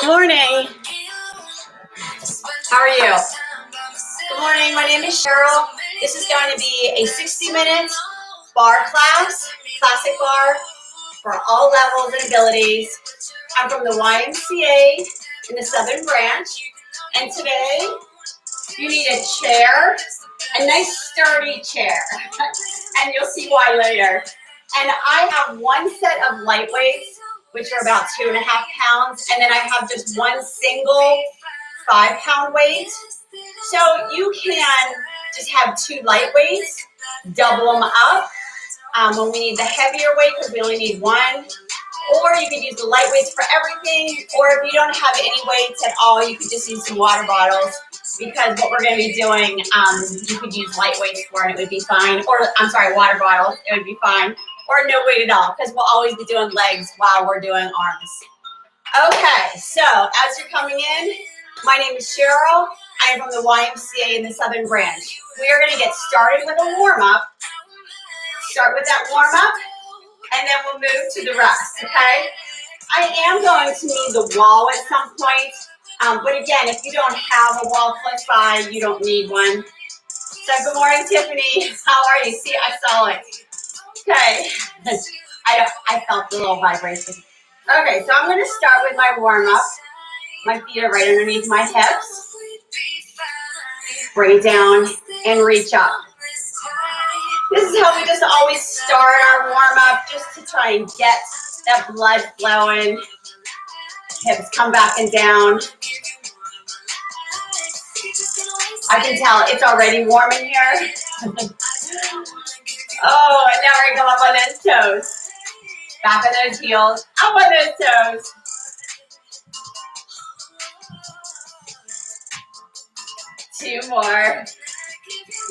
Good morning. How are you? Good morning. My name is Cheryl. This is going to be a 60-minute barre class, classic barre for all levels and abilities. I'm from the YMCA in the Southern Branch, and today you need a chair, a nice sturdy chair, and you'll see why later. And I have one set of light weights, which are about 2.5 pounds, and then I have just one single 5-pound weight. So you can just have 2 light weights, double them up when we need the heavier weight because we only need one. Or you could use the light weights for everything, or if you don't have any weights at all, you could just use some water bottles, because what we're going to be doing, you could use light weights for, and it would be fine. Or, I'm sorry, water bottles, it would be fine. Or no weight at all, because we'll always be doing legs while we're doing arms. Okay, so as you're coming in, my name is Cheryl. I am from the YMCA in the Southern Branch. We are going to get started with a warm-up. Start with that warm-up, and then we'll move to the rest, okay? I am going to need the wall at some point, but again, if you don't have a wall close by, you don't need one. So good morning, Tiffany. How are you? See, I saw it. Okay. I felt the little vibration. Okay, so I'm going to start with my warm-up. My feet are right underneath my hips. Bring it down and reach up. This is how we just always start our warm-up, just to try and get that blood flowing. Hips come back and down. I can tell it's already warm in here. Oh, and now we're going to come up on those toes. Back on those heels, up on those toes. Two more.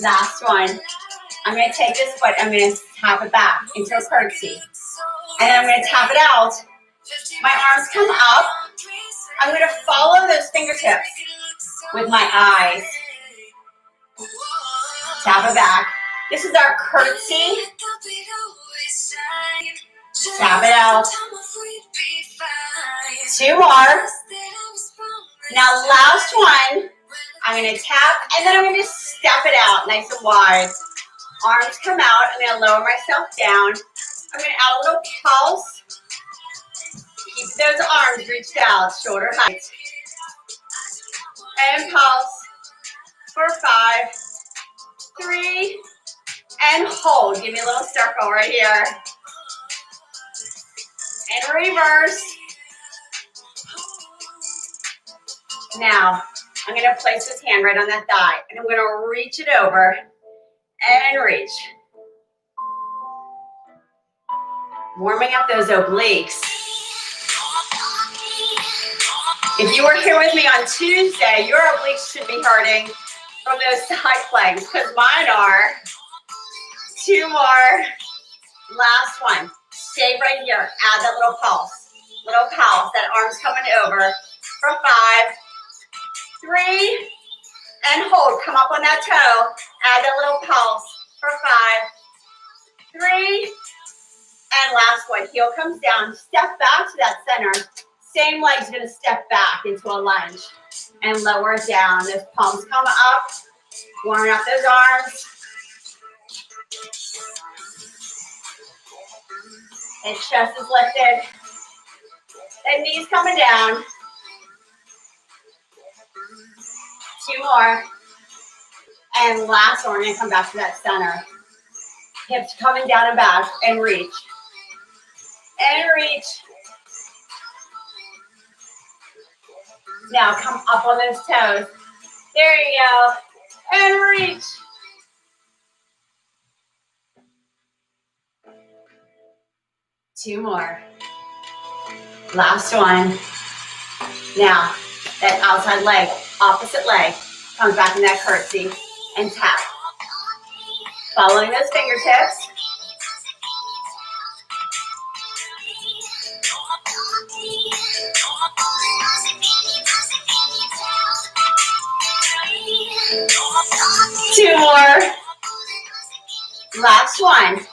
Last one. I'm going to take this foot, I'm going to tap it back into a curtsy. And then I'm going to tap it out. My arms come up. I'm going to follow those fingertips with my eyes. Tap it back. This is our curtsy. Tap it out. 2 more. Now last one. I'm going to tap, and then I'm going to step it out nice and wide. Arms come out. I'm going to lower myself down. I'm going to add a little pulse. Keep those arms reached out, shoulder height. And pulse for 5, 3, and hold. Give me a little circle right here. And reverse. Now, I'm going to place this hand right on that thigh, and I'm going to reach it over and reach. Warming up those obliques. If you were here with me on Tuesday, your obliques should be hurting from those side planks, because mine are. 2 more. Last one. Stay right here. Add that little pulse. Little pulse. That arm's coming over for 5, 3, and hold. Come up on that toe. Add that little pulse for 5, 3, and last one. Heel comes down. Step back to that center. Same leg's going to step back into a lunge and lower it down. Those palms come up. Warming up those arms. And chest is lifted. And knees coming down. 2 more. And last one, we're going to come back to that center. Hips coming down and back, and reach. And reach. Now come up on those toes. There you go. And reach. Two more. Last one. Now, that outside leg, opposite leg, comes back in that curtsy and tap. Following those fingertips. Two more. Last one.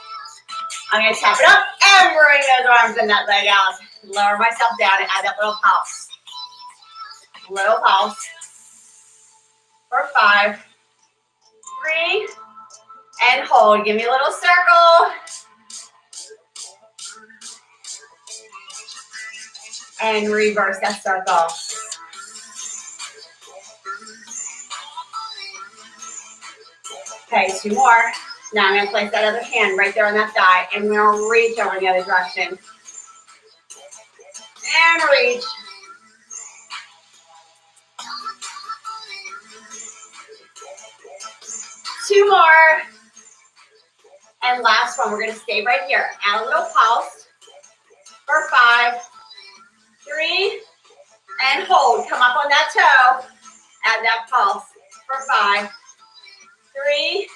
I'm going to tap it up and bring those arms and that leg out. Lower myself down and add that little pulse. Little pulse. For 5, 3, and hold. Give me a little circle. And reverse that circle. Okay, 2 more. Now I'm going to place that other hand right there on that thigh, and we're going to reach over in the other direction. And reach. Two more. And last one, we're going to stay right here. Add a little pulse. For 5, 3, and hold. Come up on that toe. Add that pulse. For 5, 3,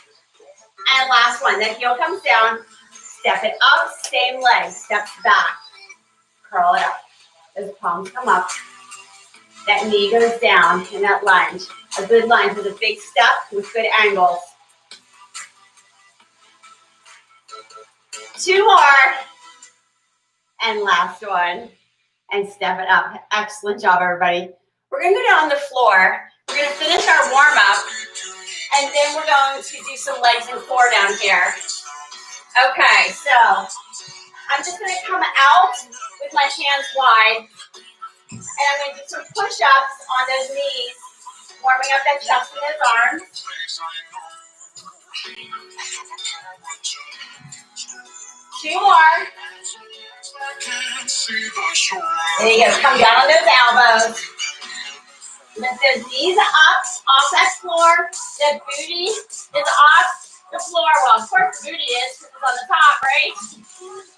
and last one. That heel comes down. Step it up. Same leg. Steps back. Curl it up. Those palms come up. That knee goes down in that lunge. A good lunge with a big step with good angles. 2 more. And last one. And step it up. Excellent job, everybody. We're going to go down on the floor. We're going to finish our warm-up. And then we're going to do some legs and core down here. Okay, so I'm just going to come out with my hands wide. And I'm going to do some push-ups on those knees. Warming up that chest and those arms. 2 more. There you go. Come down on those elbows. Lift those knees up off that floor. The booty is off the floor. Well, of course the booty is because it's on the top, right?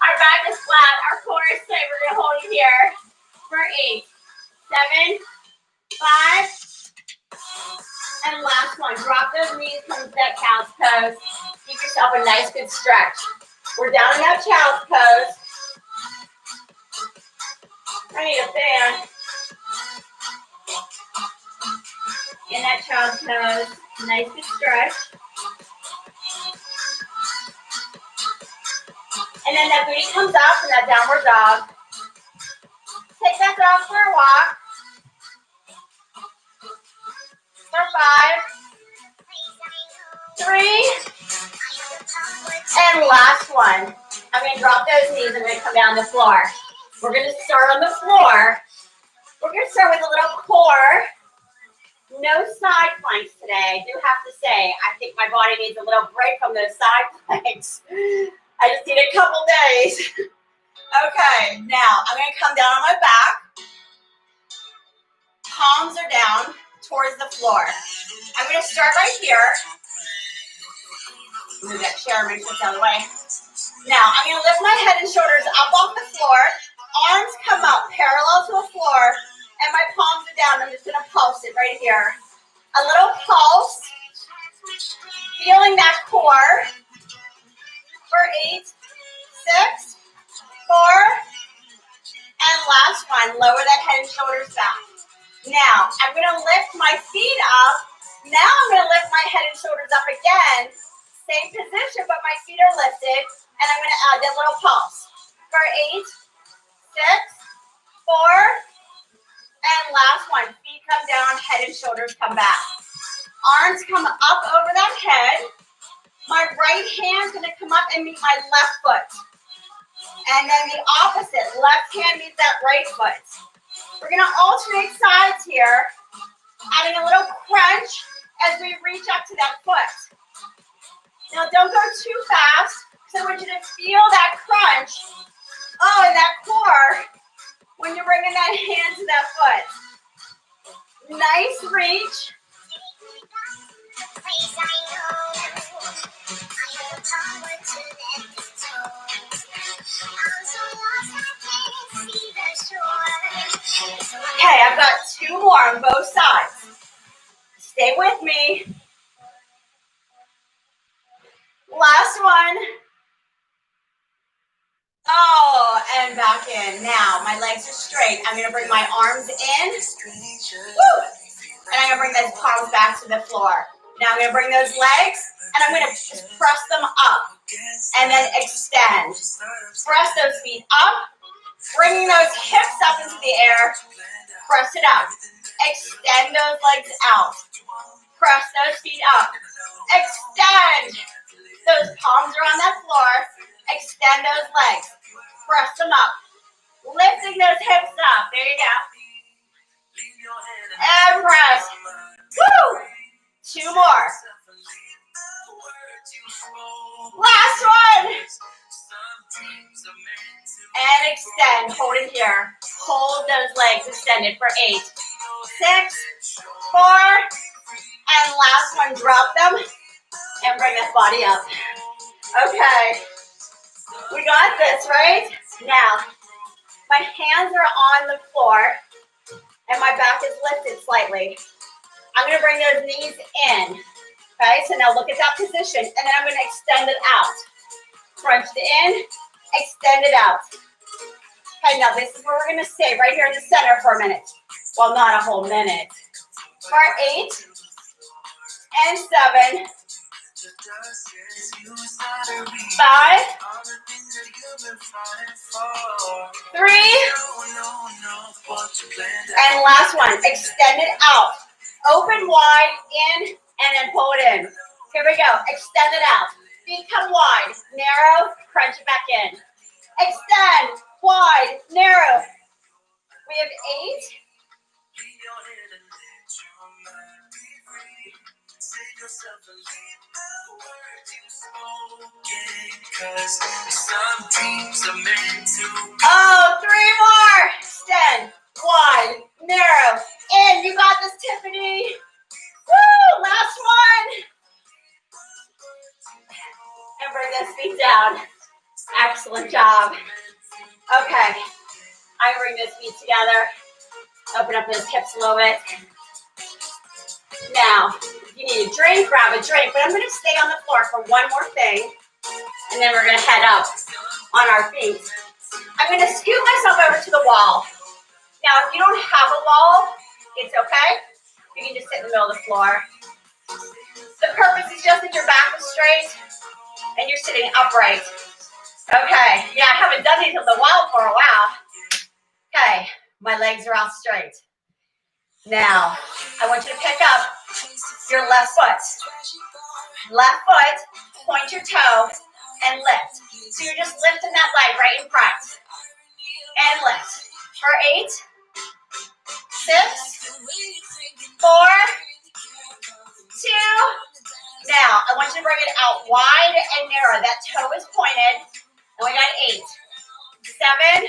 Our back is flat. Our core is straight. We're going to hold you here for 8, 7, 5, and last one. Drop those knees, come to that child's pose. Give yourself a nice good stretch. We're down in that child's pose. I need a fan. In that child's pose. Nice good stretch. And then that booty comes up in that downward dog. Take that dog for a walk. For 5, 3, and last one. I'm going to drop those knees. I'm going to come down the floor. We're going to start on the floor. We're going to start with a little core. No side planks today. I do have to say, I think my body needs a little break from those side planks. I just need a couple days. Okay, now I'm going to come down on my back. Palms are down towards the floor. I'm going to start right here. Move that chair, make sure it's out of the way. Now, I'm going to lift my head and shoulders up off the floor. Arms come up parallel to the floor, and my palms are down. I'm just going to pulse it right here. A little pulse. Feeling that core. For 8, 6, 4, and last one. Lower that head and shoulders back. Now, I'm going to lift my feet up. Now I'm going to lift my head and shoulders up again. Same position, but my feet are lifted. And I'm going to add that little pulse. For 8, 6, 4, and last one. Feet come down, head and shoulders come back. Arms come up over that head. My right hand's going to come up and meet my left foot. And then the opposite. Left hand meets that right foot. We're going to alternate sides here, adding a little crunch as we reach up to that foot. Now, don't go too fast, because I want you to feel that crunch, in that core, when you're bringing that hand to that foot. Nice reach. Okay, I've got 2 more on both sides. Stay with me. Last one. And back in. Now, my legs are straight. I'm going to bring my arms in. Woo! And I'm going to bring those palms back to the floor. Now I'm going to bring those legs, and I'm going to just press them up. And then extend. Press those feet up. Bringing those hips up into the air. Press it up. Extend those legs out. Press those feet up. Extend. Those palms are on that floor. Extend those legs. Press them up. Lifting those hips up. There you go. And press. Woo! 2 more. Last one. And extend. Hold it here. Hold those legs extended for 8, 6, 4, and last one. Drop them and bring that body up. Okay. We got this, right? Now, my hands are on the floor and my back is lifted slightly. I'm going to bring those knees in. Okay, so now look at that position, and then I'm going to extend it out. Crunch it in, extend it out. Okay, now this is where we're going to stay right here in the center for a minute. Well, not a whole minute. For 8 and 7, 5, 3, and last one. Extend it out. Open wide, in, and then pull it in. Here we go. Extend it out. Feet come wide, narrow, crunch it back in. Extend, wide, narrow. We have 8. Oh, 3 more. Extend, wide, narrow, in. You got this, Tiffany. Woo, last one. And bring those feet down. Excellent job. Okay, I bring those feet together. Open up those hips a little bit. Now, if you need a drink, grab a drink. But I'm going to stay on the floor for one more thing. And then we're going to head up on our feet. I'm going to scoot myself over to the wall. Now, if you don't have a wall, it's okay. You can just sit in the middle of the floor. The purpose is just that your back is straight and you're sitting upright. Okay, yeah, I haven't done these on the wall for a while. Okay, my legs are all straight. Now, I want you to pick up your left foot. Left foot, point your toe, and lift. So you're just lifting that leg right in front. And lift. For 8, 6, 4, 2. Now, I want you to bring it out wide and narrow. That toe is pointed. And we got 8, 7,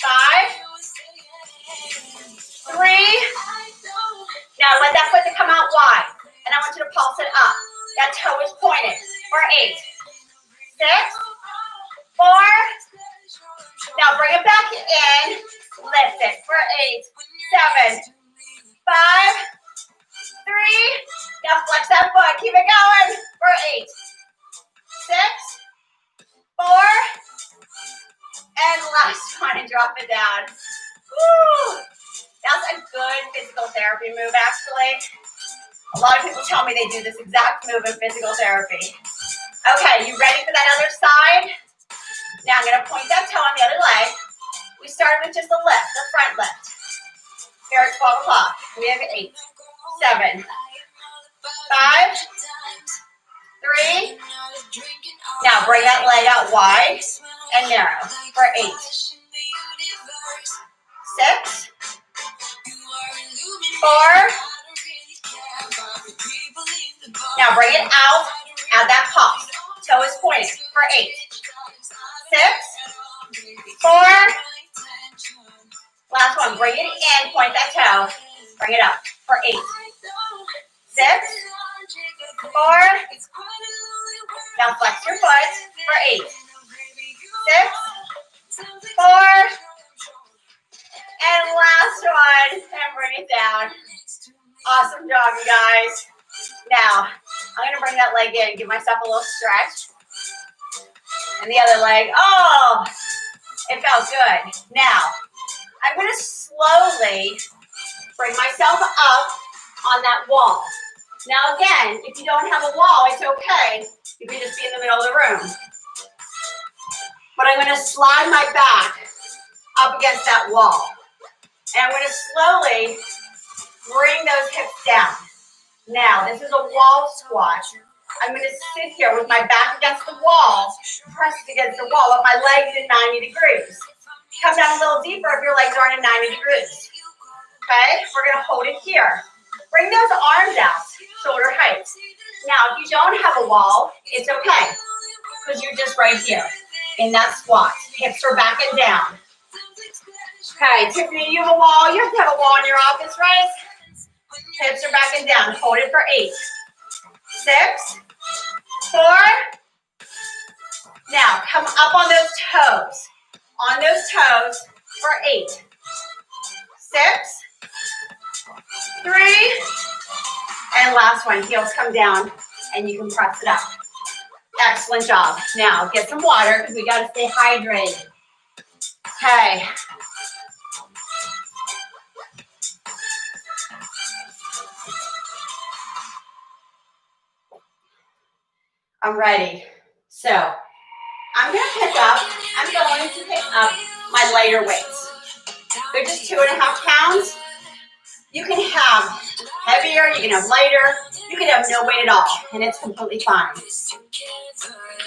5, 3. Now, let that foot come out wide. And I want you to pulse it up. That toe is pointed. For 8, 6, 4. Now, bring it back in. Lift it. For 8, 7, 5, 3. Now, flex that foot. Keep it going. For 8, 6, 4. And last one, and drop it down. Woo! That's a good physical therapy move, actually. A lot of people tell me they do this exact move in physical therapy. Okay, you ready for that other side? Now I'm going to point that toe on the other leg. We started with just a lift, the front lift. Here at 12 o'clock. We have 8, 7, 5, 3. Now bring that leg out wide and narrow for 8, 6, 4. Now bring it out. Add that pulse. Toe is pointed for 8, 6, 4. Last one. Bring it in. Point that toe. Bring it up for 8, 6, 4. Now flex your foot for 8, 6, 4. And last one. And bring it down. Awesome job, you guys. Now, I'm going to bring that leg in, give myself a little stretch. And the other leg, oh, it felt good. Now, I'm going to slowly bring myself up on that wall. Now, again, if you don't have a wall, it's okay. You can just be in the middle of the room. But I'm going to slide my back up against that wall. And I'm going to slowly bring those hips down. Now, this is a wall squat. I'm going to sit here with my back against the wall, pressed against the wall with my legs in 90 degrees. Come down a little deeper if your legs aren't in 90 degrees. Okay? We're going to hold it here. Bring those arms out, shoulder height. Now, if you don't have a wall, it's okay, because you're just right here in that squat. Hips are back and down. Okay, Tiffany, you have a wall. You have to have a wall in your office, right? Hips are back and down. Hold it for 8, 6, 4. Now, come up on those toes. On those toes for 8, 6, 3, and last one. Heels come down, and you can press it up. Excellent job. Now, get some water, because we got to stay hydrated. Okay. I'm ready. So, I'm going to pick up my lighter weights. They're just 2.5 pounds. You can have heavier, you can have lighter, you can have no weight at all, and it's completely fine.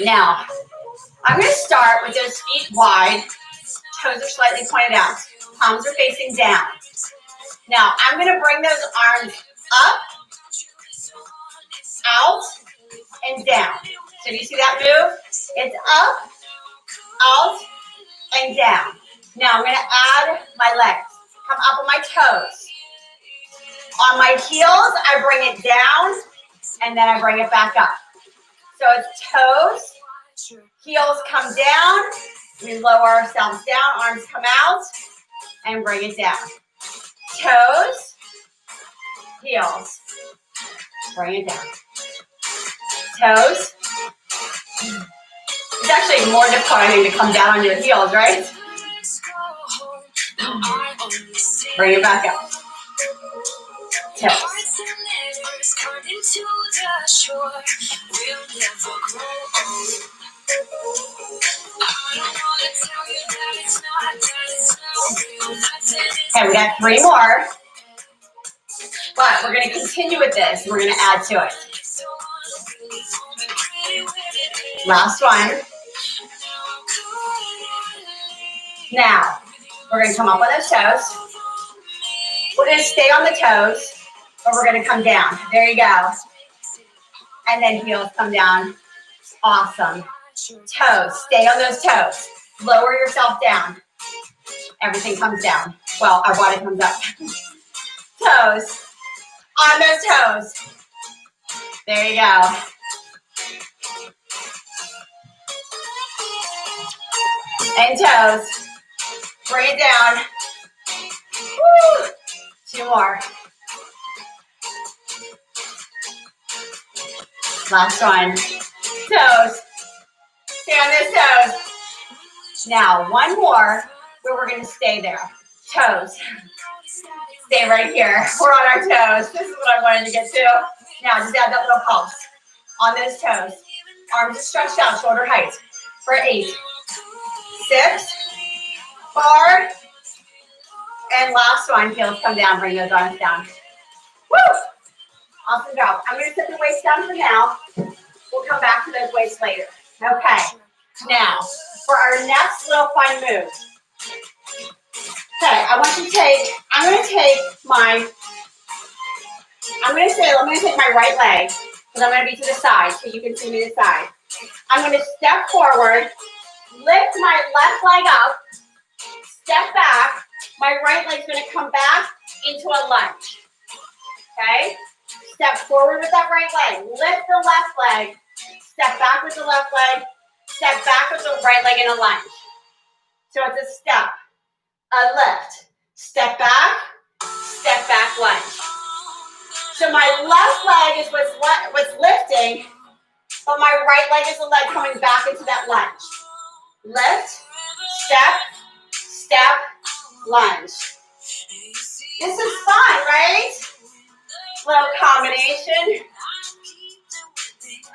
Now, I'm going to start with those feet wide, toes are slightly pointed out, palms are facing down. Now, I'm going to bring those arms up, out, and down. So do you see that move? It's up, out, and down. Now I'm going to add my legs. Come up on my toes. On my heels, I bring it down, and then I bring it back up. So it's toes, heels come down, we lower ourselves down, arms come out, and bring it down. Toes, heels, bring it down. Toes. It's actually more difficult, I think, to come down on your heels, right? Bring it back up. Toes. Okay, we got 3 more. But we're going to continue with this. We're going to add to it. Last one. Now, we're going to come up on those toes. We're going to stay on the toes, but we're going to come down. There you go. And then heels come down. Awesome. Toes. Stay on those toes. Lower yourself down. Everything comes down. Well, our body comes up. Toes. On those toes. There you go. And toes. Bring it down. Woo. 2 more. Last one. Toes. Stay on those toes. Now, one more where we're going to stay there. Toes. Stay right here. We're on our toes. This is what I wanted to get to. Now, just add that little pulse. On those toes. Arms are stretched out, shoulder height. For 8, 6, 4, and last one. Heels come down. Bring those arms down. Woo! Awesome job. I'm going to set the weights down for now. We'll come back to those weights later. Okay. Now, for our next little fun move. Okay, I'm going to take my right leg, because I'm going to be to the side, so you can see me to the side. I'm going to step forward, lift my left leg up, step back. My right leg's going to come back into a lunge. Okay? Step forward with that right leg. Lift the left leg. Step back with the left leg. Step back with the right leg in a lunge. So it's a step, a lift, step back, lunge. So my left leg is what's lifting, but my right leg is the leg coming back into that lunge. Lift, step, lunge. This is fun, right? Little combination.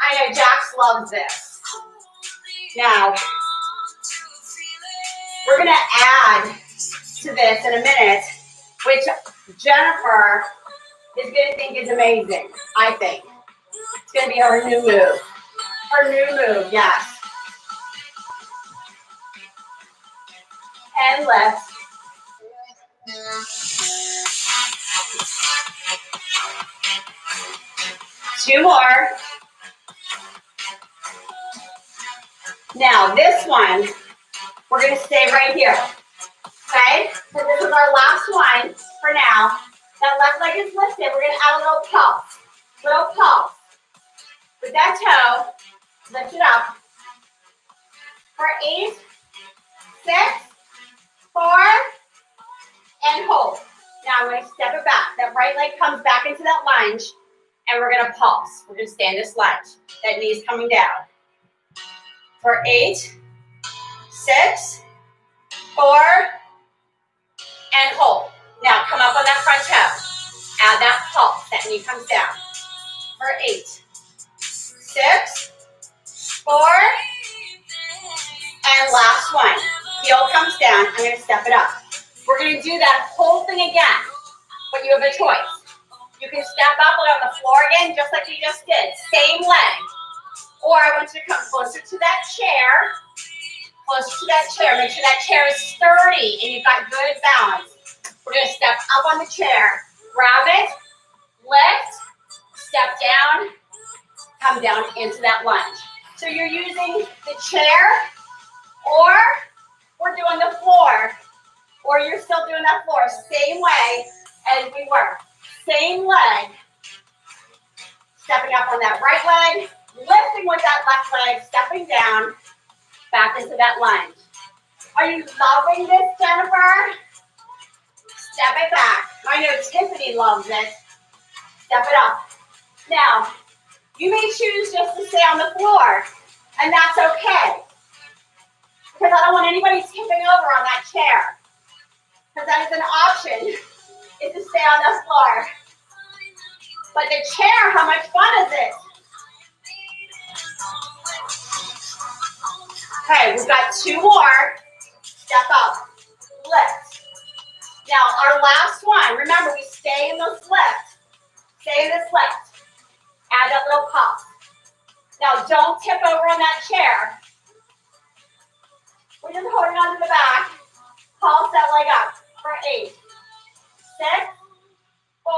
I know Jax loves this. Now, we're going to add to this in a minute which Jennifer is going to think is amazing, I think. It's going to be her new move. Her new move, yes. And lift. Two more. Now this one, we're going to stay right here. Okay? So this is our last one for now. That left leg is lifted. We're going to add a little pulse. Little pulse. With that toe, lift it up. For 8, 6, 4, and hold. Now I'm going to step it back. That right leg comes back into that lunge, and we're going to pulse. We're going to stay in this lunge. That knee's coming down. For 8, 6, 4, and hold. Now come up on that front toe. Add that pulse. That knee comes down. For 8, 6, 4, and last one. Heel comes down. I'm going to step it up. We're going to do that whole thing again, but you have a choice. You can step up and on the floor again, just like you just did. Same leg. Or I want you to come closer to that chair. Closer to that chair. Make sure that chair is sturdy and you've got good balance. We're going to step up on the chair. Grab it. Lift. Step down. Come down into that lunge. So you're using the chair, or we're doing the floor, or you're still doing that floor. Same way as we were. Same leg. Stepping up on that right leg, lifting with that left leg, stepping down, back into that lunge. Are you loving this, Jennifer? Step it back. I know Tiffany loves it. Step it up. Now, you may choose just to stay on the floor, and that's okay. Because I don't want anybody tipping over on that chair. Because that is an option, is to stay on the floor. But the chair, how much fun is it? Okay, we've got 2 more. Step up, lift. Now, our last one, remember, we stay in this lift. Stay in this lift. Add that little pulse. Now, don't tip over on that chair. We're just holding on to the back. Pulse that leg up for 8, 6, 4,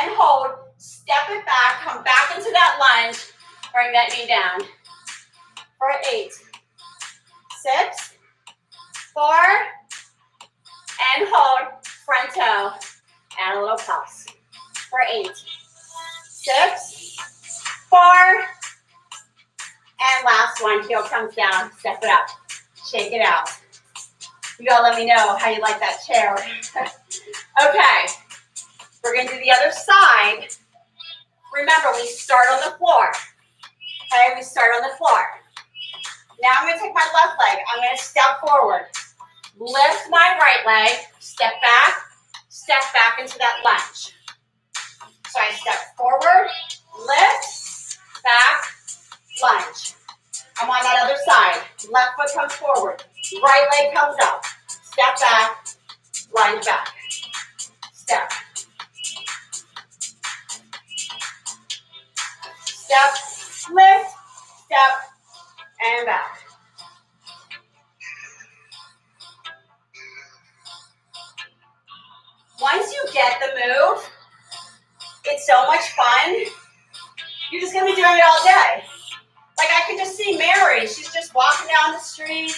and hold. Step it back. Come back into that lunge. Bring that knee down. For 8, 6, 4, and hold. Front toe. Add a little pulse. For 8, 6, 4, and last one. Heel comes down. Step it up. Shake it out. You gotta let me know how you like that chair. Okay. We're going to do the other side. Remember, we start on the floor. Okay, we start on the floor. Now I'm going to take my left leg. I'm going to step forward. Lift my right leg. Step back into that lunge. So I step forward, lift, back, lunge. I'm on that other side. Left foot comes forward. Right leg comes up. Step back, lunge back. Step. Step, lift, step, and back. Once you get the move, it's so much fun. You're just going to be doing it all day. Like I could just see Mary. She's just walking down the street.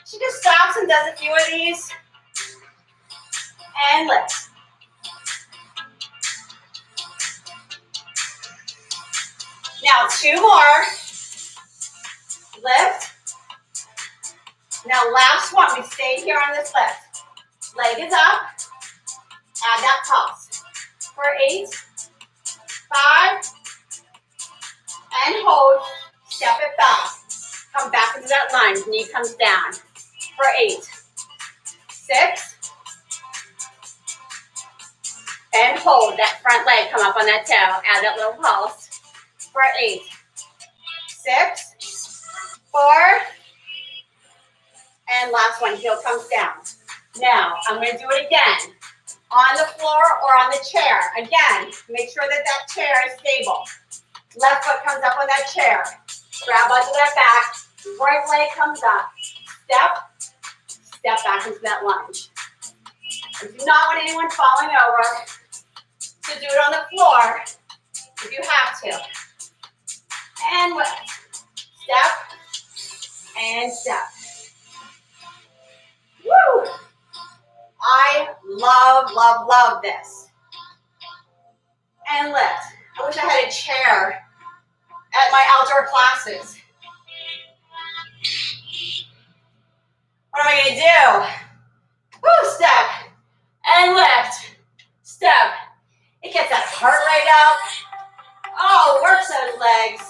She just stops and does a few of these. And lifts. Now 2 more. Lift. Now last one. We stayed here on this lift. Leg is up. Add that pulse. For 8, 5, and hold. Step it back. Come back into that lunge. Knee comes down. For 8, 6, and hold. That front leg. Come up on that toe. Add that little pulse. For 8, 6, 4, and last one. Heel comes down. Now, I'm going to do it again. On the floor or on the chair. Again, make sure that that chair is stable. Left foot comes up on that chair. Grab onto that back. Right leg comes up. Step back into that lunge. I do not want anyone falling over. So do it on the floor if you have to. And lift. Step and step. Woo! I love, love, love this. And lift. I wish I had a chair at my outdoor classes. What am I going to do? Woo, step and lift. Step. It gets that heart rate up. Oh, works those legs.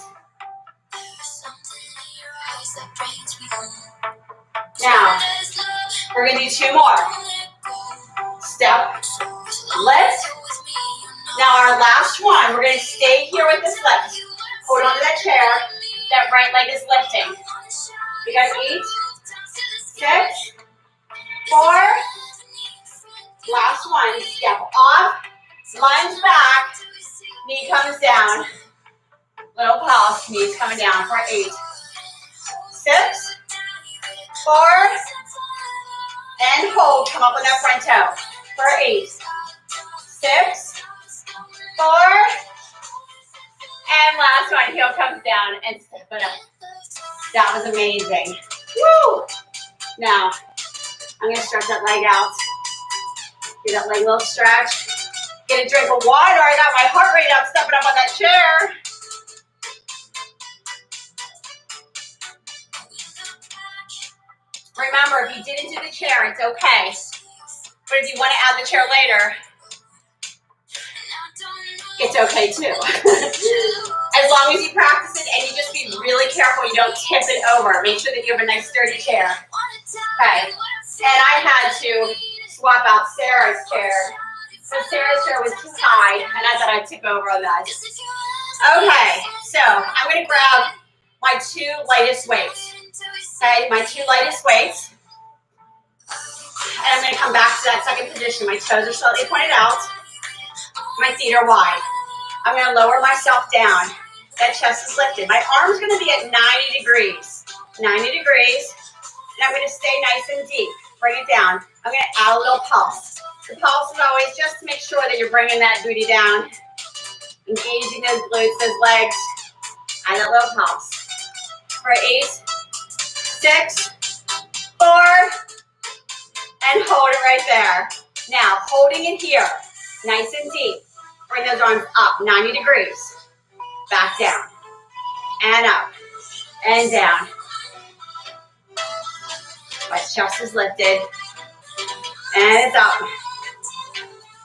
Now, we're going to do two more. Step, lift. Now our last one, we're going to stay here with this lift. Hold on to that chair. That right leg is lifting. You got 8, 6, 4. Last one. Step off. Lunge back. Knee comes down. Little pulse. Knees coming down for 8, 6, 4. And hold. Come up on that front toe for 8, 6, 4. And last one, heel comes down and step it up. That was amazing. Woo! Now, I'm going to stretch that leg out. Get that leg a little stretch. Get a drink of water. I got my heart rate up, stepping up on that chair. Remember, if you didn't do the chair, it's okay. But if you want to add the chair later, it's okay too. As long as you practice it and you just be really careful you don't tip it over. Make sure that you have a nice sturdy chair. Okay. And I had to swap out Sarah's chair. So Sarah's chair was too high and I thought I'd tip over on that. Okay, so I'm going to grab my 2 lightest weights. Okay, my 2 lightest weights. And I'm going to come back to that second position. My toes are slightly pointed out. My feet are wide. I'm going to lower myself down. That chest is lifted. My arm's going to be at 90 degrees. 90 degrees. And I'm going to stay nice and deep. Bring it down. I'm going to add a little pulse. The pulse is always just to make sure that you're bringing that booty down. Engaging those glutes, those legs. Add that little pulse. For 8, 6, 4. And hold it right there. Now, holding it here. Nice and deep. Bring those arms up, 90 degrees. Back down. And up. And down. My chest is lifted. And it's up.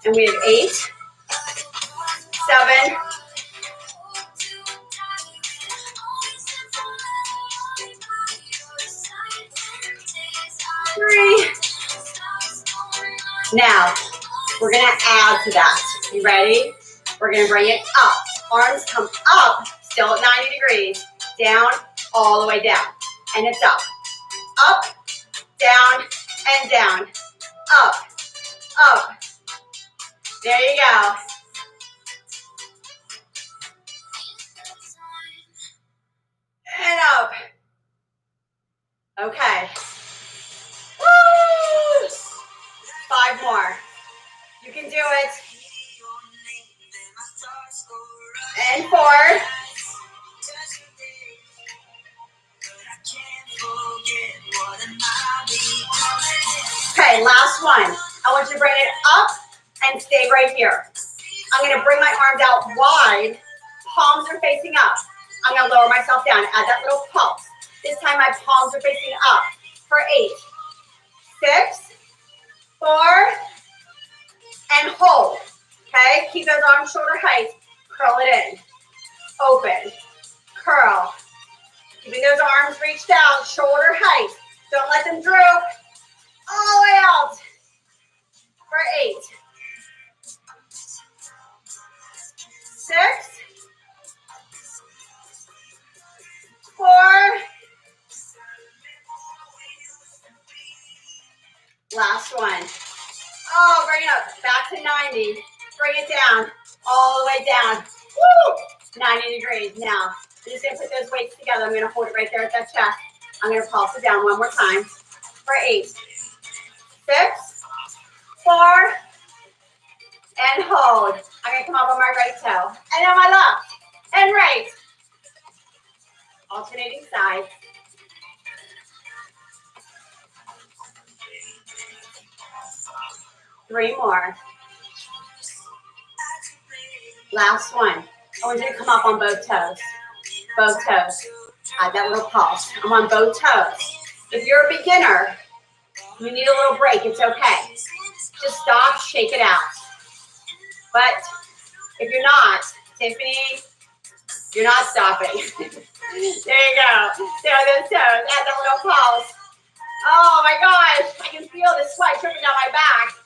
And we have 8, 7, 3. Now, we're going to add to that. You ready? We're going to bring it up. Arms come up, still at 90 degrees. Down, all the way down. And it's up. Up, down, and down. Up, up. There you go. And up. Okay. Woo! 5 more. You can do it. And 4. Okay, last one. I want you to bring it up and stay right here. I'm going to bring my arms out wide. Palms are facing up. I'm going to lower myself down. Add that little pulse. This time my palms are facing up. For 8, 6, 4, and hold. Okay, keep those arms shoulder height. Curl it in. Open. Curl. Keeping those arms reached out, shoulder height. Don't let them droop. All the way out. For 8, 6, 4, Last one. Oh, bring it up. Back to 90. Bring it down. All the way down. Woo! 90 degrees. Now, I'm just going to put those weights together. I'm going to hold it right there at that chest. I'm going to pulse it down one more time for 8, 6, 4, and hold. I'm going to come up on my right toe. And on my left. And right. Alternating sides. Three more. Last one. I want you to come up on both toes. Both toes. That little pulse. I'm on both toes. If you're a beginner, you need a little break. It's okay. Just stop, shake it out. But if you're not, Tiffany, you're not stopping. There you go. There are those toes. Add that little pulse. Oh my gosh. I can feel the sweat dripping down my back.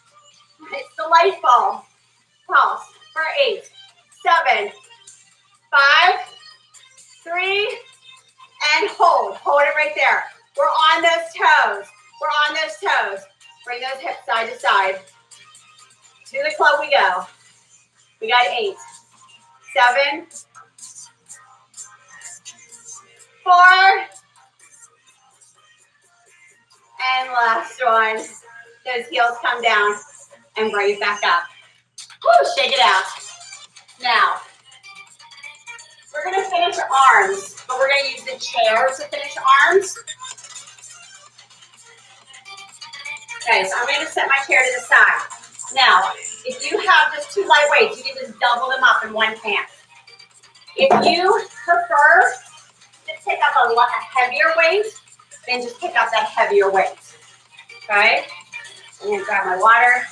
It's delightful. Pulse for 8, 7, 5, 3, and hold. Hold it right there. We're on those toes. We're on those toes. Bring those hips side to side. To the club we go. We got 8, 7, 4, and last one. Those heels come down and bring it back up. Woo, shake it out. Now, we're going to finish arms, but we're going to use the chair to finish arms. Okay, so I'm going to set my chair to the side. Now, if you have just 2 light weights, you can just double them up in one hand. If you prefer to pick up a heavier weight, then just pick up that heavier weight. Okay? I'm going to grab my water.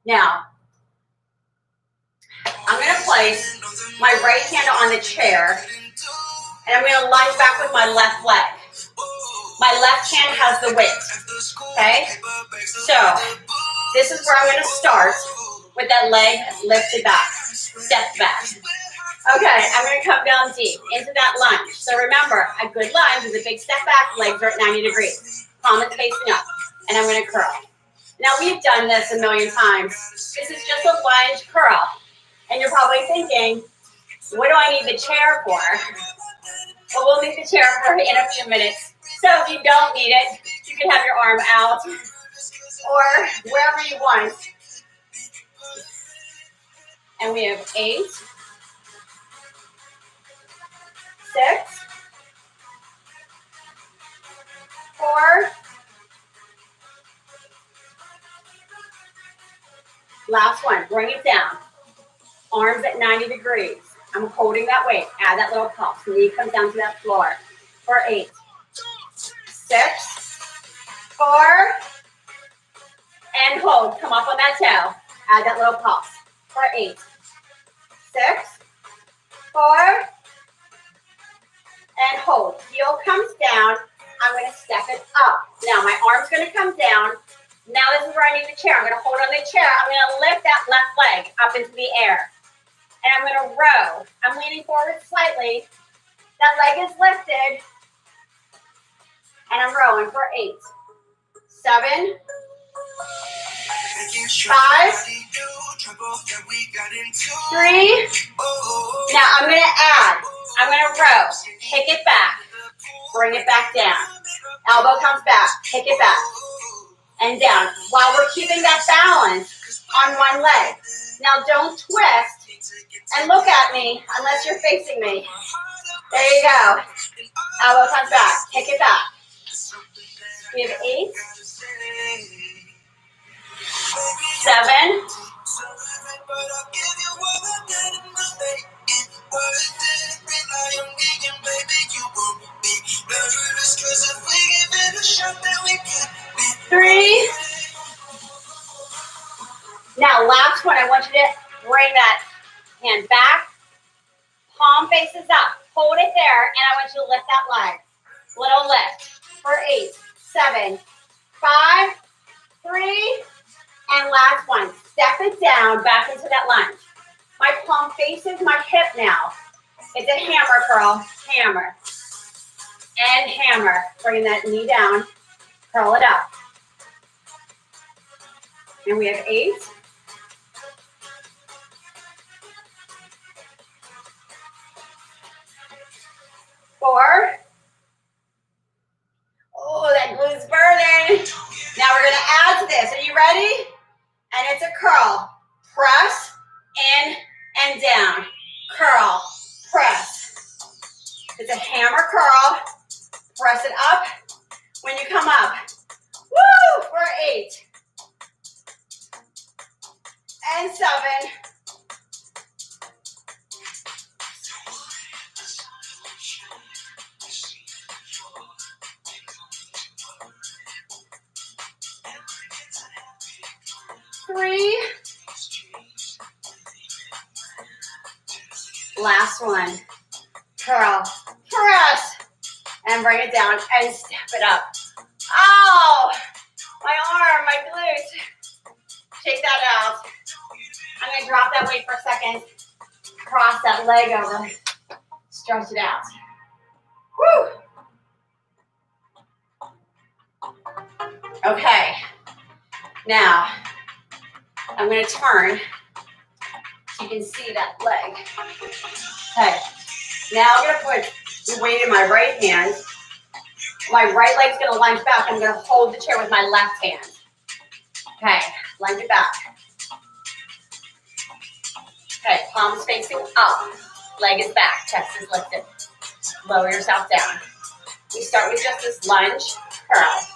Now, I'm going to place my right hand on the chair, and I'm going to lunge back with my left leg. My left hand has the weight, okay? So, this is where I'm going to start with that leg lifted back, step back. Okay, I'm going to come down deep into that lunge. So remember, a good lunge is a big step back, legs are at 90 degrees. Palm is facing up, and I'm going to curl. Now, we've done this a million times. This is just a lunge curl. And you're probably thinking, what do I need the chair for? Well, we'll need the chair for in a few minutes. So if you don't need it, you can have your arm out or wherever you want. And we have 8, 6, 4, last one, bring it down. Arms at 90 degrees. I'm holding that weight. Add that little pulse. Knee comes down to that floor. For 8, 6, 4, and hold. Come up on that toe. Add that little pulse. For 8, 6, 4, and hold. Heel comes down. I'm going to step it up. Now my arm's going to come down. Now this is where I need the chair. I'm going to hold on the chair. I'm going to lift that left leg up into the air. And I'm going to row. I'm leaning forward slightly. That leg is lifted. And I'm rowing for 8, 7, 5, 3. Now I'm going to add. I'm going to row. Kick it back. Bring it back down. Elbow comes back. Kick it back. And down. While we're keeping that balance on one leg. Now don't twist. And look at me unless you're facing me. There you go. Elbow comes back. Kick it back. We have 8, 7, 3. Now last one. I want you to bring that hand back. Palm faces up. Hold it there, and I want you to lift that leg. Little lift for 8, 7, 5, 3, and last one. Step it down back into that lunge. My palm faces my hip now. It's a hammer curl, hammer, and hammer. Bringing that knee down, curl it up. And we have 8. 4. Oh, that glue's burning. Now we're gonna add to this. Are you ready? And it's a curl. Press, in, and down. Curl, press. It's a hammer curl. Press it up when you come up. Woo, for 8. And 7. 3. Last one. Curl, press, and bring it down and step it up. Oh, my arm, my glute. Shake that out. I'm gonna drop that weight for a second. Cross that leg over. Stretch it out. Woo. Okay. Now, I'm gonna turn so you can see that leg. Okay. Now I'm gonna put the weight in my right hand. My right leg's gonna lunge back. I'm gonna hold the chair with my left hand. Okay, lunge it back. Okay, palms facing up. Leg is back, chest is lifted. Lower yourself down. We start with just this lunge, curl.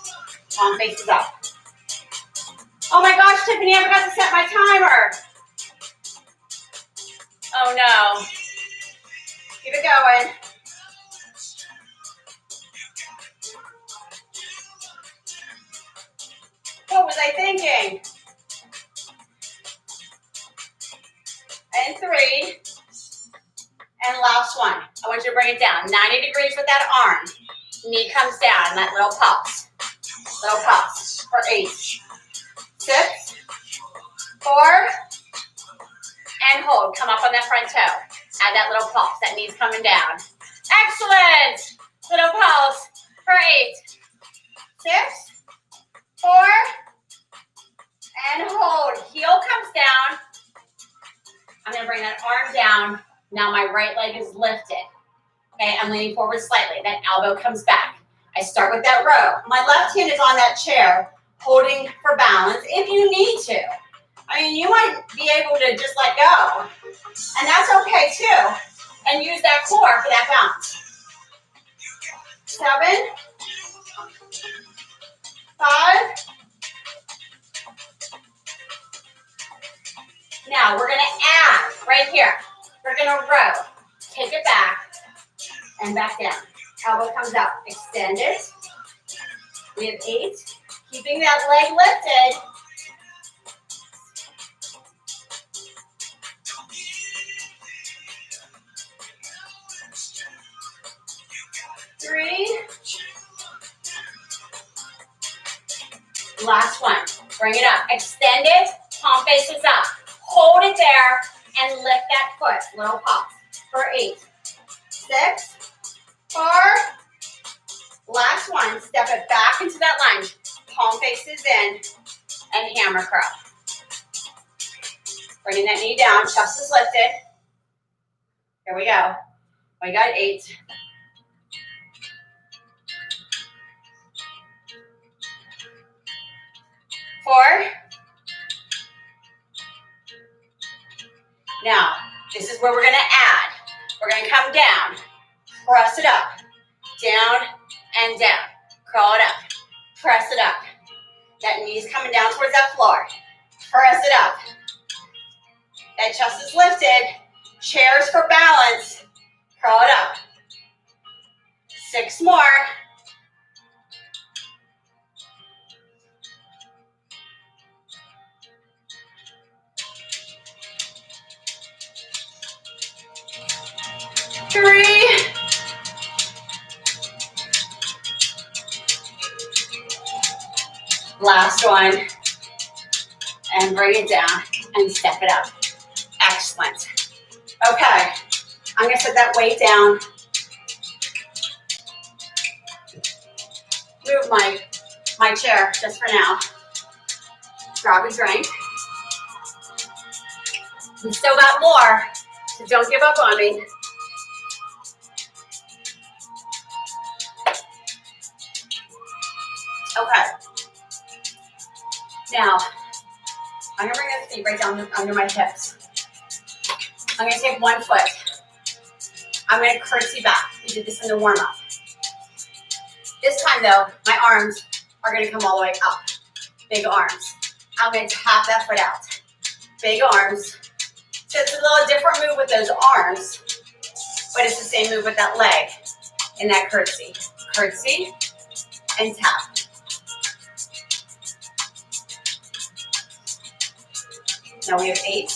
Palm faces up. Oh my gosh, Tiffany, I forgot to set my timer. Oh no. Keep it going. What was I thinking? And 3. And last one. I want you to bring it down. 90 degrees with that arm. Knee comes down, that little pulse. Little pulse for 8. 6. 4. And hold. Come up on that front toe. Add that little pulse. That knee's coming down. Excellent. Little pulse for 8. 6. 4. And hold. Heel comes down. I'm going to bring that arm down. Now my right leg is lifted. Okay, I'm leaning forward slightly. That elbow comes back. I start with that row. My left hand is on that chair, holding for balance if you need to. I mean, you might be able to just let go. And that's okay too. And use that core for that balance. 7. 5. Now we're going to add right here. We're going to row. Take it back and back down. Elbow comes up. Extend it. We have 8. Keeping that leg lifted. 3. Last one. Bring it up. Extend it. Palm faces up. Hold it there and lift that foot. Little pop for 8. 6. 4. Last one. Step it back into that lunge. Palm faces in and hammer curl. Bringing that knee down. Chest is lifted. Here we go. We got 8. 4. Now, this is where we're going to add. We're going to come down, press it up, down and down. Curl it up, press it up. That knee's coming down towards that floor. Press it up. That chest is lifted. Chairs for balance. Curl it up. 6 more. 3. Last one. And bring it down and step it up. Excellent. Okay. I'm gonna set that weight down. Move my chair just for now. Grab a drink. We still got more, so don't give up on me. Okay. Now, I'm gonna bring this feet right down under my hips. I'm gonna take one foot. I'm gonna curtsy back. We did this in the warm-up. This time though, my arms are gonna come all the way up. Big arms. I'm gonna tap that foot out. Big arms. So it's a little different move with those arms, but it's the same move with that leg in that curtsy. Curtsy and tap. Now we have 8.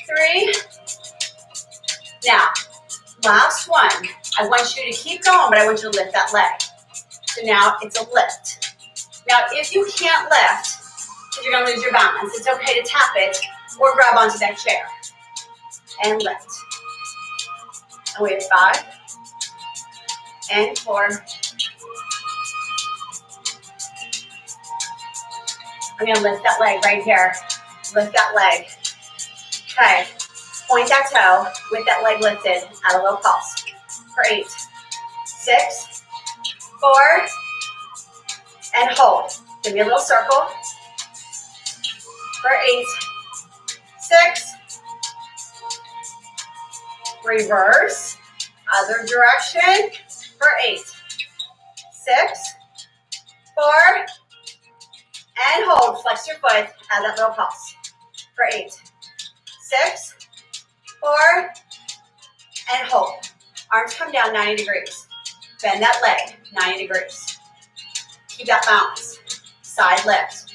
3. Now, last one. I want you to keep going, but I want you to lift that leg. So now it's a lift. Now, if you can't lift, because you're going to lose your balance, it's okay to tap it or grab onto that chair and lift. And we have 5 and 4. I'm going to lift that leg right here. Lift that leg. Okay. Point that toe with that leg lifted. Add a little pulse. For 8, 6, 4, and hold. Give me a little circle. For 8, 6, reverse, other direction. For 8, 6, 4, and hold. Flex your foot. Add that little pulse. For 8, 6, 4, and hold. Arms come down 90 degrees. Bend that leg 90 degrees. Keep that balance. Side lift.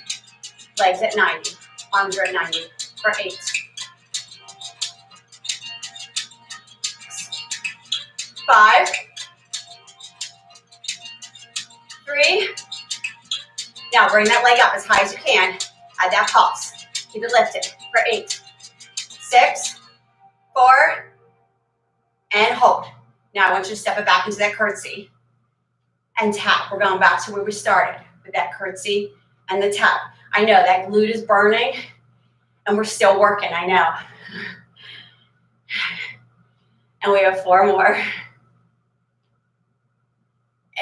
Legs at 90. Arms are at 90. For 8. 5. 3. Now bring that leg up as high as you can. Add that pulse. Keep it lifted. For 8. 6, 4, and hold. Now I want you to step it back into that curtsy and tap. We're going back to where we started with that curtsy and the tap. I know that glute is burning and we're still working, I know. And we have 4 more.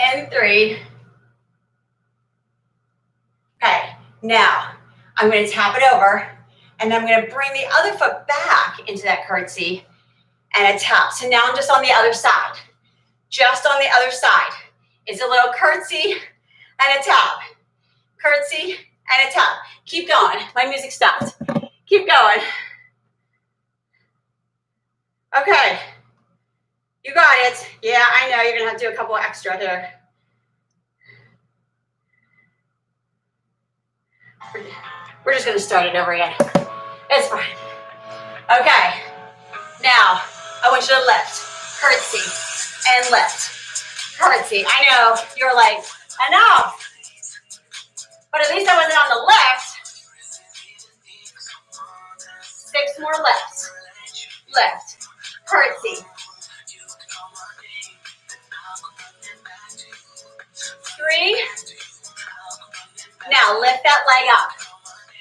And 3. Okay, now I'm going to tap it over and I'm going to bring the other foot back into that curtsy and a tap. So now I'm just on the other side. Just on the other side. It's a little curtsy and a tap. Curtsy and a tap. Keep going. My music stopped. Keep going. Okay. You got it. Yeah, I know. You're going to have to do a couple extra there. We're just going to start it over again. It's fine. Okay. Now, I want you to lift. Curtsy and lift. Curtsy. I know. You're like, enough. But at least I wasn't on the left. 6 more lifts. Lift. Curtsy. 3. Now lift that leg up.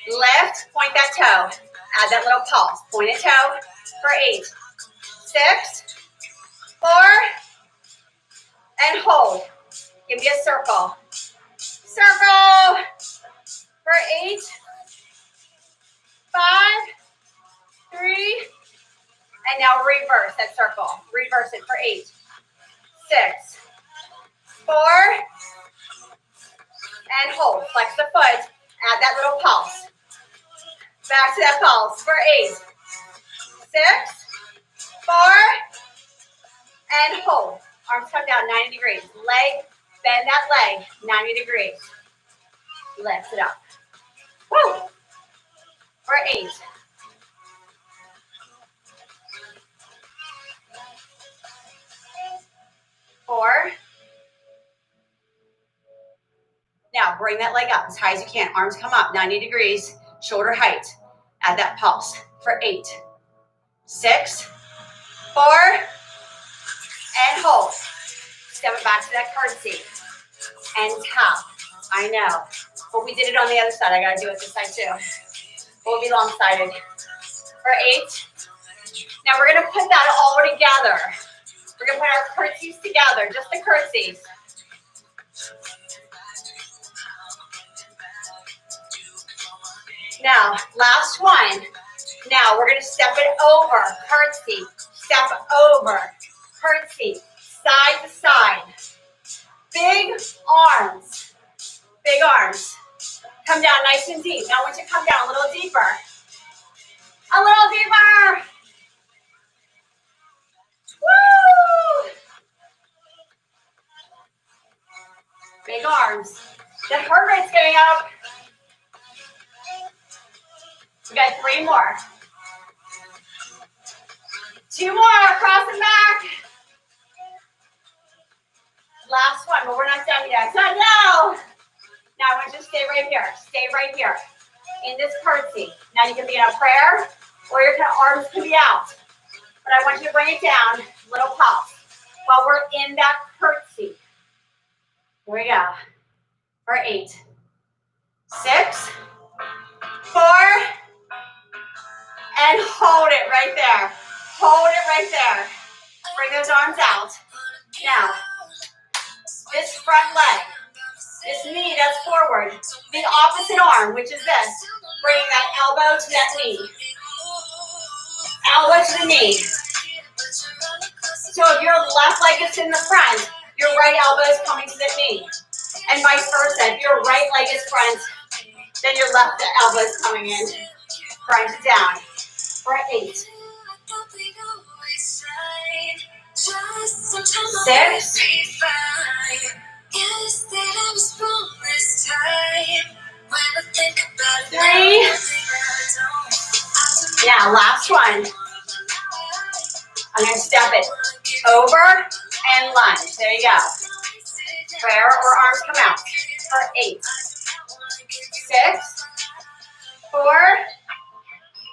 Lift, point that toe. Add that little pulse. Point a toe for 8. 6, 4, and hold. Give me a circle. Circle for 8, 5, 3, and now reverse that circle. Reverse it for 8, 6, 4, and hold. Flex the foot. Add that little pulse. Back to that pulse for 8, 6, 4, and hold. Arms come down 90 degrees. Leg, bend that leg 90 degrees. Lift it up. Woo! For 8. 4, Now bring that leg up as high as you can. Arms come up, 90 degrees, shoulder height. Add that pulse for 8, 6, 4, and hold. Step it back to that curtsy and tap. I know, but we did it on the other side. I gotta do it this side too. We'll be long-sided. For 8. Now we're gonna put that all together. We're gonna put our curtsies together, just the curtsies. Now, last one. Now we're gonna step it over, curtsy, step over, curtsy, side to side. Big arms, big arms. Come down nice and deep. Now I want you to come down a little deeper. A little deeper. Woo! Big arms. The heart rate's getting up. We got 3 more. 2 more, across and back. Last one, but we're not done yet. So no. Now I want you to stay right here. Stay right here in this curtsy. Now you can be in a prayer or your arms can be out. But I want you to bring it down, little pulse, while we're in that curtsy. Here we go. For 8, 6, 4, and hold it right there. Hold it right there. Bring those arms out. Now, this front leg, this knee that's forward, the opposite arm, which is this, bringing that elbow to that knee. Elbow to the knee. So if your left leg is in the front, your right elbow is coming to the knee. And vice versa. If your right leg is front, then your left elbow is coming in. Front to down. For 8. 6. 3. Yeah, last one. I'm going to step it over and lunge. There you go. Prayer or arms come out. For 8. 6. 4.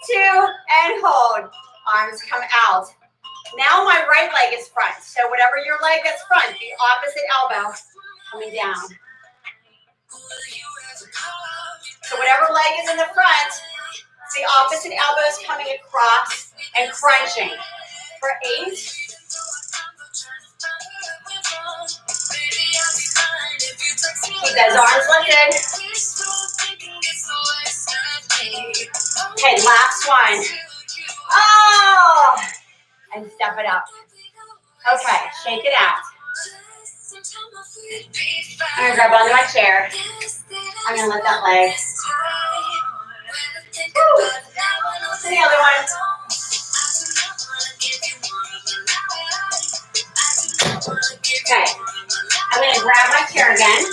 2, and hold. Arms come out. Now my right leg is front. So whatever your leg that's front, the opposite elbow coming down. So whatever leg is in the front, the opposite elbow is coming across and crunching. For 8. Keep those arms lifted. Okay, last one. Oh! And step it up. Okay, shake it out. I'm gonna grab onto my chair. I'm gonna lift that leg. Woo. To the other one. Okay, I'm gonna grab my chair again.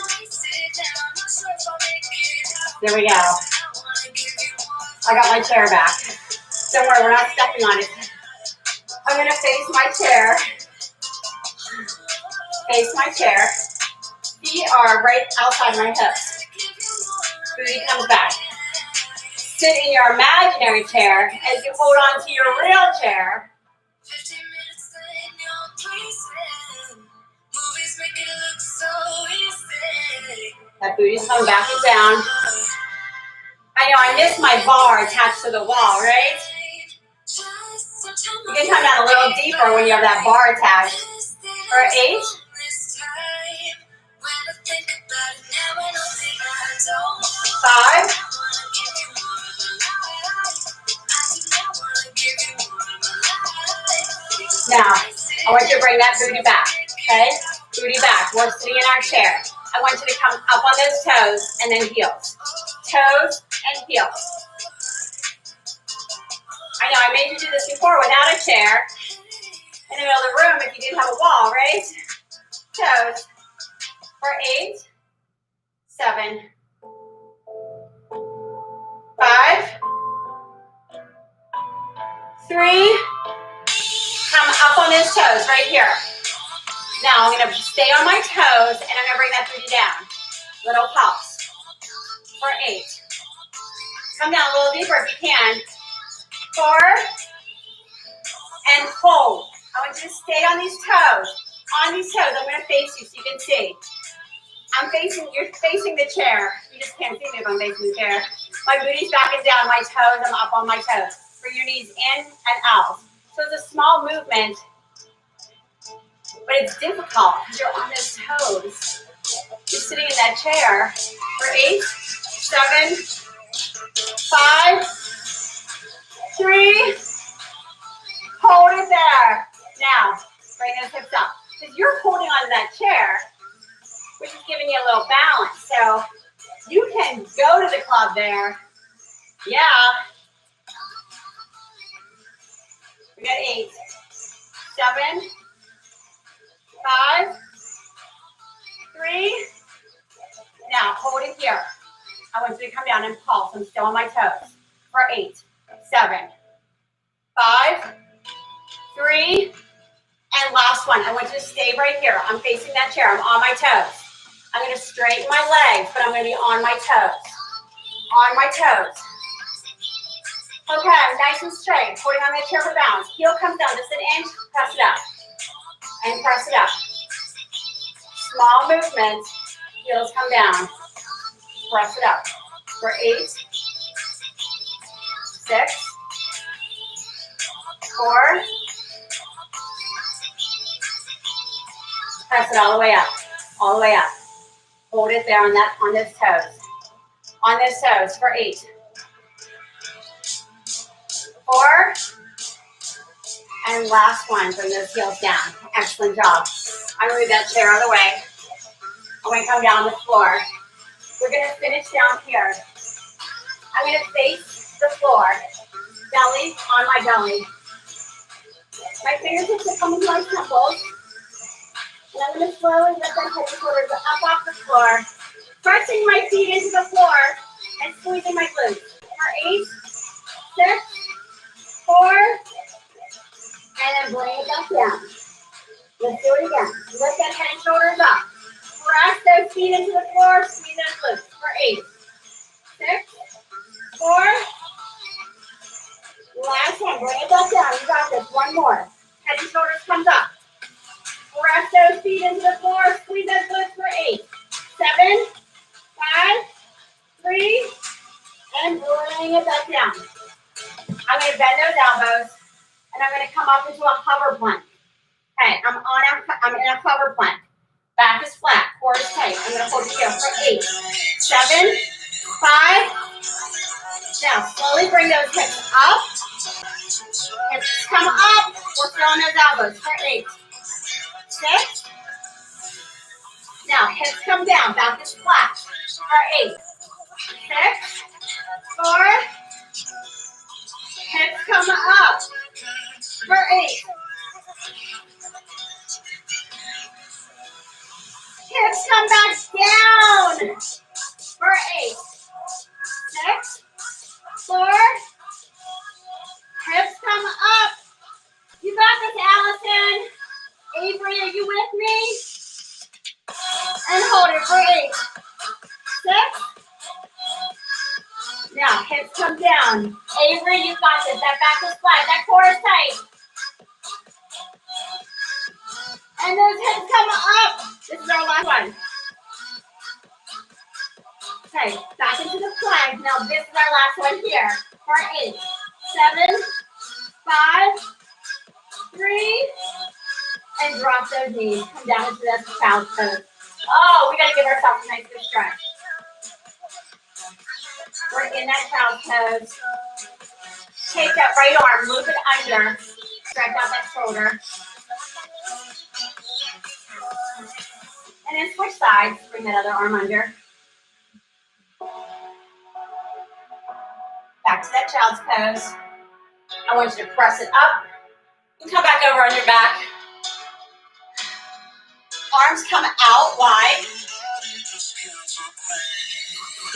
There we go. I got my chair back. Don't worry, we're not stepping on it. I'm gonna face my chair. Face my chair. Feet are right outside my hips. Booty comes back. Sit in your imaginary chair as you hold on to your real chair. That booty's coming back and down. I know I missed my bar attached to the wall, right? You can come down a little deeper when you have that bar attached. For 8. 5. Now, I want you to bring that booty back, okay? Booty back. We're sitting in our chair. I want you to come up on those toes and then heels. Toes and heels. I know I made you do this before without a chair. In the middle of the room if you didn't have a wall, right? Toes. For 8. 7. 5. 3. Come up on those toes right here. Now I'm going to stay on my toes and I'm going to bring that booty down. Little pulse for 8. Come down a little deeper if you can. 4, and hold. I want you to stay on these toes. On these toes, I'm going to face you so you can see. You're facing the chair. You just can't see me if I'm facing the chair. My booty's back and down, my toes, I'm up on my toes. Bring your knees in and out. So it's a small movement, but it's difficult because you're on those toes. You're sitting in that chair for 8, 7, 5, 3, hold it there. Now, bring those hips up. Because you're holding on to that chair, which is giving you a little balance. So you can go to the club there. Yeah. We got 8, 7, 5, 3. Now hold it here. I want you to come down and pulse. I'm still on my toes. For 8, 7, 5, 3, and last one. I want you to stay right here. I'm facing that chair. I'm on my toes. I'm going to straighten my legs, but I'm going to be on my toes. On my toes. Okay, nice and straight. Holding on that chair for balance. Heel comes down just an inch. Press it up. And press it up. Small movement. Heels come down. Press it up. For 8, 6, 4. Press it all the way up. All the way up. Hold it there on those toes. On those toes for 8, 4, and last one. Bring those heels down. Excellent job. I'm going to move that chair out of the way. I'm going to come down the floor. We're going to finish down here. I'm going to face the floor. Belly on my belly. My fingertips are coming to my temples. And I'm going to slowly lift my head and shoulders up off the floor. Pressing my feet into the floor and squeezing my glutes. For 8, 6, 4, and then bring it back down. Let's do it again. Lift that head and shoulders up. Press those feet into the floor, squeeze those glutes. For 8, 6, 4. Last one, bring it back down. You got this. One more. Head and shoulders comes up. Press those feet into the floor, squeeze those glutes for 8, 7, 5, 3, and bring it back down. I'm going to bend those elbows, and I'm going to come up into a hover plank. Okay, I'm in a hover plank. Back is flat, core is tight. I'm going to hold it here for 8, 7, 5. Now, slowly bring those hips up. Hips come up. We're throwing those elbows for 8, 6. Now, hips come down. Back is flat for 8, 6, 4. Hips come up for 8. Hips come back down for 8, 6, 4. Hips come up. You got this, Allison. Avery, are you with me? And hold it for 8, 6. Now, hips come down. Avery, you got this. That back is flat. That core is tight. And those hips come up. This is our last one. Okay, back into the plank. Now, this is our last one here. For 8, 7, 5, 3, and drop those knees. Come down into that child's pose. Oh, we got to give ourselves a nice good stretch. We're in that child's pose. Take that right arm, loop it under. Stretch out that shoulder. And then switch sides. Bring that other arm under. Back to that child's pose. I want you to press it up. And come back over on your back. Arms come out wide.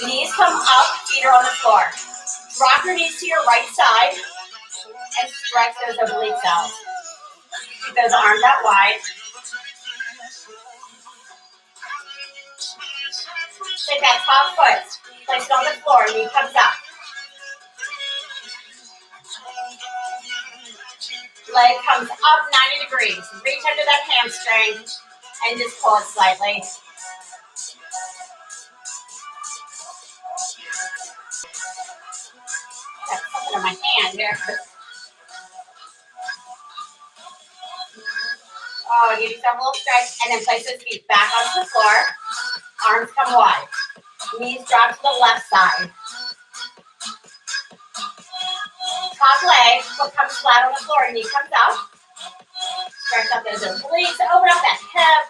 Knees come up, feet are on the floor. Drop your knees to your right side and stretch those obliques out. Keep those arms out wide. Take that top foot, place it on the floor, knee comes up. Leg comes up 90 degrees. Reach under that hamstring and just pull it slightly. Got something in my hand here. Oh, give yourself a little stretch and then place those feet back onto the floor. Arms come wide. Knees drop to the left side. Top leg, foot comes flat on the floor, knee comes out. Stretch out those obliques, open up that hip.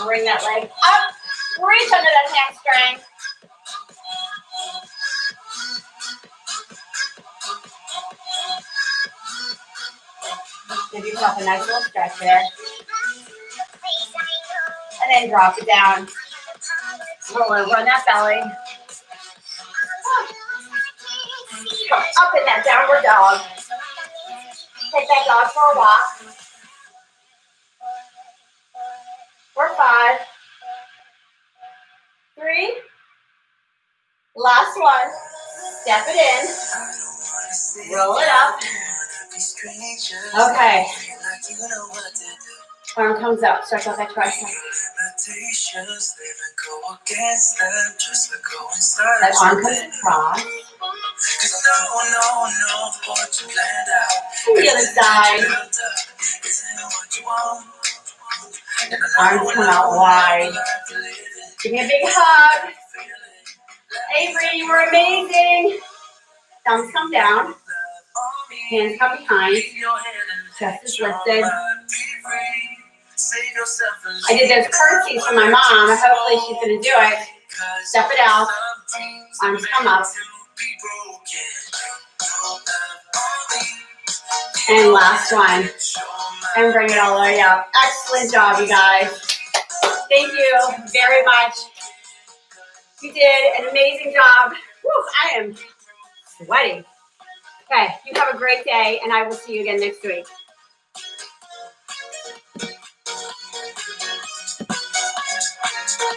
Bring that leg up. Reach under that hamstring. Give yourself a nice little stretch here. And then drop it down. Roll over on that belly. Come up in that downward dog. Take that dog for a walk. For 5, 3, last one. Step it in. Roll it up. Okay. Arm comes up. Stretch out that tricep. That arm comes across. To the other side. Arms come out wide. Give me a big hug. Avery, you were amazing. Thumbs come down. Hands come behind. Chest is lifted. I did those curtsies for my mom. Hopefully she's going to do it. Step it out. Arms come up. And last one. And bring it all the way up. Excellent job, you guys. Thank you very much. You did an amazing job. Whew, I am sweating. Okay, you have a great day, and I will see you again next week.